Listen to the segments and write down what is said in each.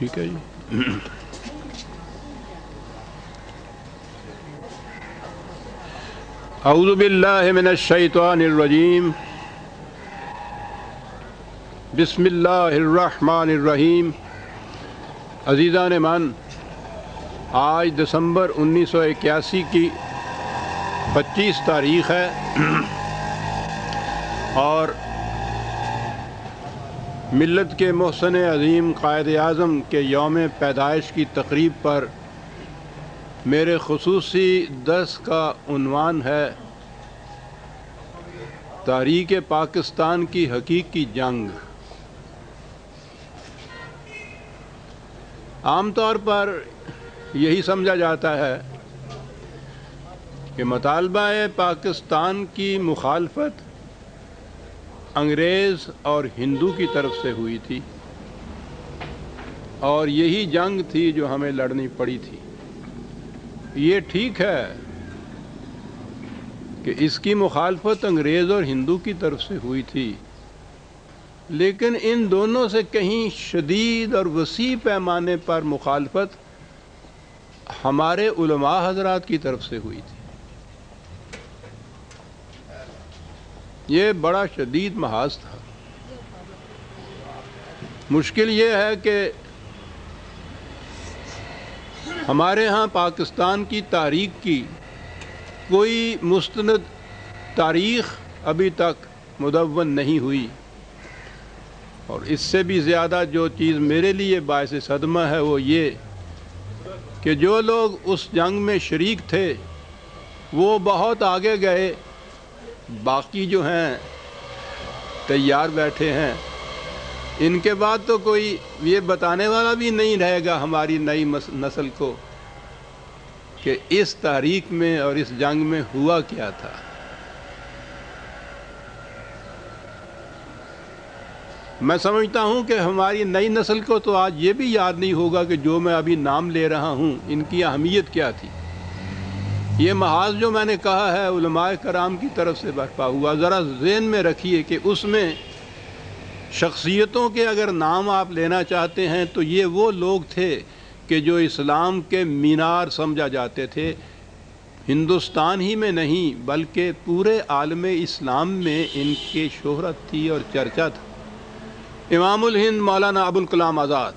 ٹھیک ہے جی. اعوذ باللہ من الشیطان الرجیم. بسم اللہ الرحمن الرحیم. عزیزان من، آج دسمبر 1981 کی 25 تاریخ ہے اور ملت کے محسن عظیم قائد اعظم کے یوم پیدائش کی تقریب پر میرے خصوصی درس کا عنوان ہے تحریک پاکستان کی حقیقی جنگ. عام طور پر یہی سمجھا جاتا ہے کہ مطالبہ پاکستان کی مخالفت انگریز اور ہندو کی طرف سے ہوئی تھی اور یہی جنگ تھی جو ہمیں لڑنی پڑی تھی. یہ ٹھیک ہے کہ اس کی مخالفت انگریز اور ہندو کی طرف سے ہوئی تھی، لیکن ان دونوں سے کہیں شدید اور وسیع پیمانے پر مخالفت ہمارے علماء حضرات کی طرف سے ہوئی تھی. یہ بڑا شدید محاذ تھا. مشکل یہ ہے کہ ہمارے ہاں پاکستان کی تاریخ کی کوئی مستند تاریخ ابھی تک مدون نہیں ہوئی، اور اس سے بھی زیادہ جو چیز میرے لیے باعث صدمہ ہے وہ یہ کہ جو لوگ اس جنگ میں شریک تھے وہ بہت آگے گئے، باقی جو ہیں تیار بیٹھے ہیں. ان کے بعد تو کوئی یہ بتانے والا بھی نہیں رہے گا ہماری نئی نسل کو کہ اس تاریخ میں اور اس جنگ میں ہوا کیا تھا. میں سمجھتا ہوں کہ ہماری نئی نسل کو تو آج یہ بھی یاد نہیں ہوگا کہ جو میں ابھی نام لے رہا ہوں ان کی اہمیت کیا تھی. یہ محاذ جو میں نے کہا ہے علماء کرام کی طرف سے برپا ہوا، ذرا ذہن میں رکھیے کہ اس میں شخصیتوں کے اگر نام آپ لینا چاہتے ہیں تو یہ وہ لوگ تھے کہ جو اسلام کے مینار سمجھا جاتے تھے. ہندوستان ہی میں نہیں بلکہ پورے عالم اسلام میں ان کی شہرت تھی اور چرچا تھا. امام الہند مولانا ابوالکلام آزاد،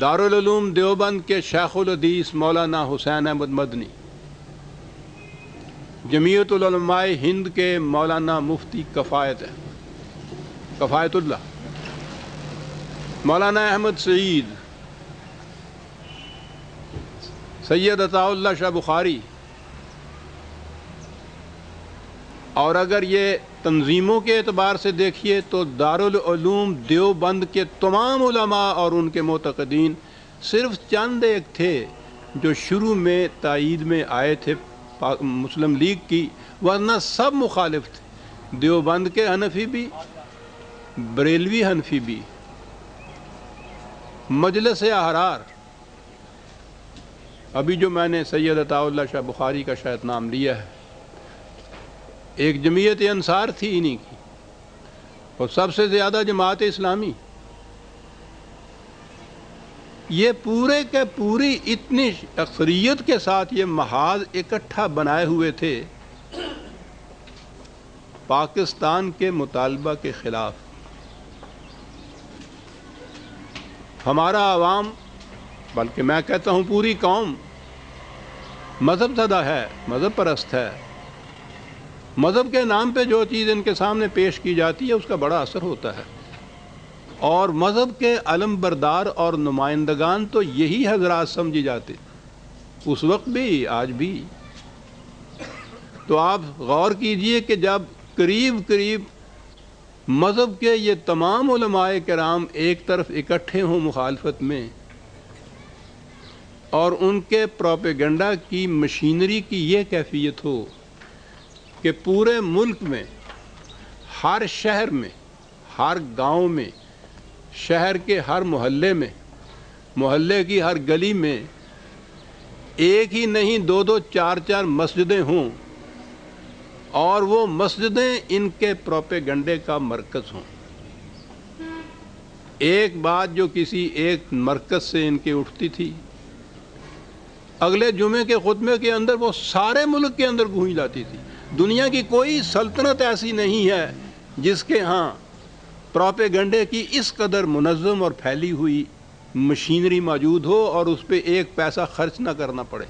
دارالعلوم دیوبند کے شیخ الحدیث مولانا حسین احمد مدنی، جمعیت العلماء ہند کے مولانا مفتی کفایت اللہ، مولانا احمد سعید، سید عطا اللہ شاہ بخاری، اور اگر یہ تنظیموں کے اعتبار سے دیکھیے تو دارالعلوم دیوبند کے تمام علماء اور ان کے معتقدین صرف چند ایک تھے جو شروع میں تائید میں آئے تھے مسلم لیگ کی، ورنہ سب مخالف تھے. دیوبند کے حنفی بھی، بریلوی حنفی بھی، مجلس احرار، ابھی جو میں نے سید عطا اللہ شاہ بخاری کا شاید نام لیا ہے، ایک جمعیت انصار تھی انہی کی، اور سب سے زیادہ جماعت اسلامی. یہ پورے کے پوری اتنی اکثریت کے ساتھ یہ محاذ اکٹھا بنائے ہوئے تھے پاکستان کے مطالبہ کے خلاف. ہمارا عوام، بلکہ میں کہتا ہوں پوری قوم مذہب زدہ ہے، مذہب پرست ہے. مذہب کے نام پہ جو چیز ان کے سامنے پیش کی جاتی ہے اس کا بڑا اثر ہوتا ہے، اور مذہب کے علم بردار اور نمائندگان تو یہی حضرات سمجھی جاتے اس وقت بھی آج بھی. تو آپ غور کیجئے کہ جب قریب مذہب کے یہ تمام علماء کرام ایک طرف اکٹھے ہوں مخالفت میں، اور ان کے پروپیگنڈا کی مشینری کی یہ کیفیت ہو کہ پورے ملک میں ہر شہر میں، ہر گاؤں میں، شہر کے ہر محلے میں، محلے کی ہر گلی میں ایک ہی نہیں دو چار مسجدیں ہوں، اور وہ مسجدیں ان کے پروپیگنڈے کا مرکز ہوں. ایک بات جو کسی ایک مرکز سے ان کی اٹھتی تھی، اگلے جمعے کے خطبے کے اندر وہ سارے ملک کے اندر گونج جاتی تھی۔ دنیا کی کوئی سلطنت ایسی نہیں ہے جس کے ہاں پروپیگنڈے کی اس قدر منظم اور پھیلی ہوئی مشینری موجود ہو اور اس پہ ایک پیسہ خرچ نہ کرنا پڑے۔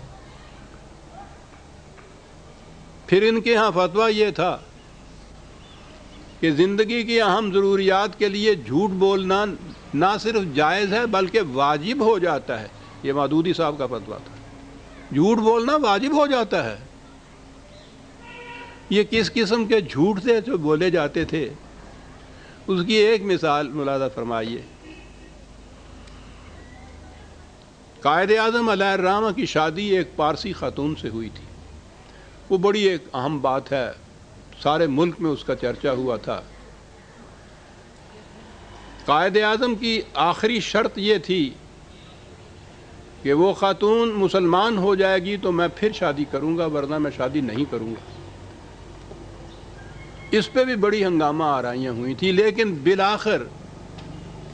پھر ان کے ہاں فتویٰ یہ تھا کہ زندگی کی اہم ضروریات کے لیے جھوٹ بولنا نہ صرف جائز ہے بلکہ واجب ہو جاتا ہے۔ یہ مودودی صاحب کا فتویٰ تھا، جھوٹ بولنا واجب ہو جاتا ہے۔ یہ کس قسم کے جھوٹ تھے جو بولے جاتے تھے، اس کی ایک مثال ملاحظہ فرمائیے۔ قائد اعظم علیہ الرحمہ کی شادی ایک پارسی خاتون سے ہوئی تھی۔ وہ بڑی ایک اہم بات ہے، سارے ملک میں اس کا چرچا ہوا تھا۔ قائد اعظم کی آخری شرط یہ تھی کہ وہ خاتون مسلمان ہو جائے گی تو میں پھر شادی کروں گا، ورنہ میں شادی نہیں کروں گا۔ اس پہ بھی بڑی ہنگامہ آرائیاں ہوئی تھی، لیکن بالآخر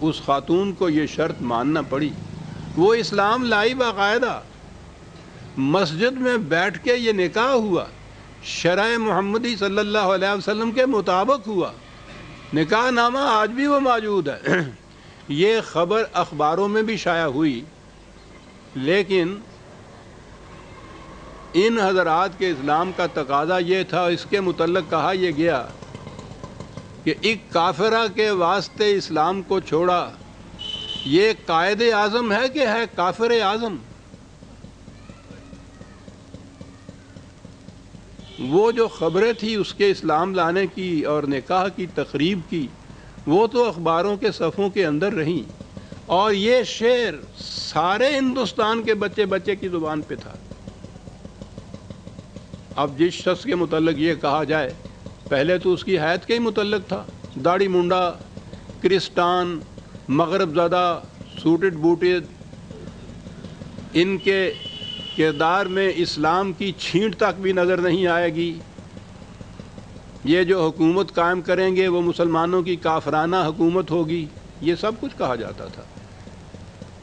اس خاتون کو یہ شرط ماننا پڑی۔ وہ اسلام لائی باقاعدہ، مسجد میں بیٹھ کے یہ نکاح ہوا، شرع محمدی صلی اللہ علیہ وسلم کے مطابق ہوا، نکاح نامہ آج بھی وہ موجود ہے۔ یہ خبر اخباروں میں بھی شائع ہوئی، لیکن ان حضرات کے اسلام کا تقاضا یہ تھا، اس کے متعلق کہا یہ گیا کہ ایک کافرہ کے واسطے اسلام کو چھوڑا۔ یہ قائد اعظم ہے کہ ہے کافر اعظم؟ وہ جو خبریں تھی اس کے اسلام لانے کی اور نکاح کی تقریب کی، وہ تو اخباروں کے صفحوں کے اندر رہیں، اور یہ شعر سارے ہندوستان کے بچے بچے کی زبان پہ تھا۔ اب جس شخص کے متعلق یہ کہا جائے، پہلے تو اس کی حیت کے ہی متعلق تھا، داڑھی منڈا، کرسٹان، مغرب زدہ، سوٹڈ بوٹڈ، ان کے کردار میں اسلام کی چھینٹ تک بھی نظر نہیں آئے گی۔ یہ جو حکومت قائم کریں گے وہ مسلمانوں کی کافرانہ حکومت ہوگی، یہ سب کچھ کہا جاتا تھا۔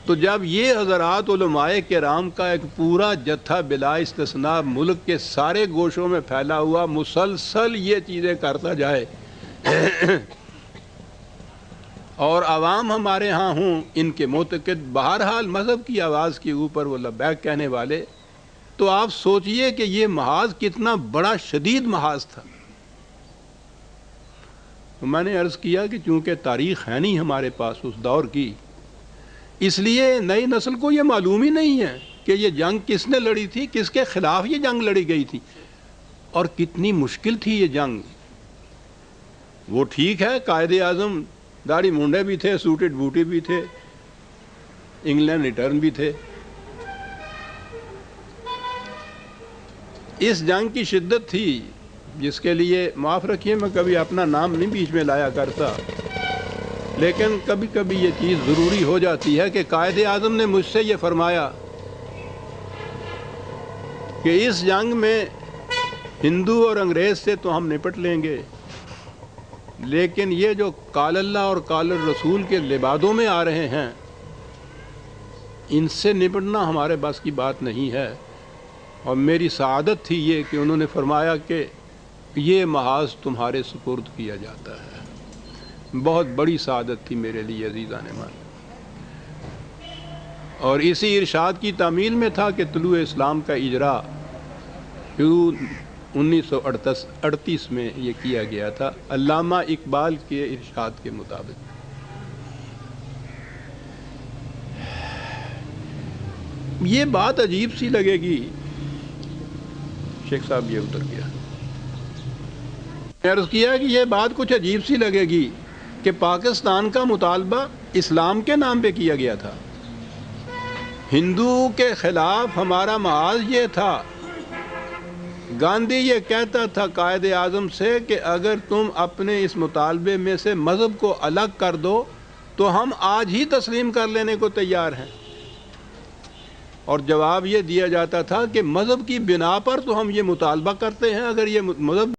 تو جب یہ حضرات علماء کرام کا ایک پورا جتھا بلا استثناء ملک کے سارے گوشوں میں پھیلا ہوا مسلسل یہ چیزیں کرتا جائے اور عوام ہمارے ہاں ہوں ان کے معتقد، بہرحال مذہب کی آواز کے اوپر وہ لبیک کہنے والے، تو آپ سوچئے کہ یہ محاذ کتنا بڑا شدید محاذ تھا۔ میں نے عرض کیا کہ چونکہ تاریخ ہے نہیں ہمارے پاس اس دور کی، اس لیے نئی نسل کو یہ معلوم ہی نہیں ہے کہ یہ جنگ کس نے لڑی تھی، کس کے خلاف یہ جنگ لڑی گئی تھی، اور کتنی مشکل تھی یہ جنگ۔ وہ ٹھیک ہے قائد اعظم داڑھی مونڈے بھی تھے، سوٹڈ بوٹی بھی تھے، انگلینڈ ریٹرن بھی تھے۔ اس جنگ کی شدت تھی جس کے لیے معاف رکھیے میں کبھی اپنا نام نہیں بیچ میں لایا کرتا، لیکن کبھی کبھی یہ چیز ضروری ہو جاتی ہے کہ قائد اعظم نے مجھ سے یہ فرمایا کہ اس جنگ میں ہندو اور انگریز سے تو ہم نپٹ لیں گے، لیکن یہ جو قال اللہ اور قال الرسول کے لبادوں میں آ رہے ہیں، ان سے نپٹنا ہمارے بس کی بات نہیں ہے۔ اور میری سعادت تھی یہ کہ انہوں نے فرمایا کہ یہ محاذ تمہارے سپرد کیا جاتا ہے۔ بہت بڑی سعادت تھی میرے لیے عزیزان مان، اور اسی ارشاد کی تعمیل میں تھا کہ طلوع اسلام کا اجرا شروع 1938 میں یہ کیا گیا تھا علامہ اقبال کے ارشاد کے مطابق۔ یہ بات عجیب سی لگے گی، شیخ صاحب یہ اتر گیا، میں عرض کیا کہ یہ بات کچھ عجیب سی لگے گی کہ پاکستان کا مطالبہ اسلام کے نام پہ کیا گیا تھا، ہندو کے خلاف ہمارا محاذ یہ تھا۔ گاندھی یہ کہتا تھا قائد اعظم سے کہ اگر تم اپنے اس مطالبے میں سے مذہب کو الگ کر دو تو ہم آج ہی تسلیم کر لینے کو تیار ہیں، اور جواب یہ دیا جاتا تھا کہ مذہب کی بنا پر تو ہم یہ مطالبہ کرتے ہیں، اگر یہ مذہب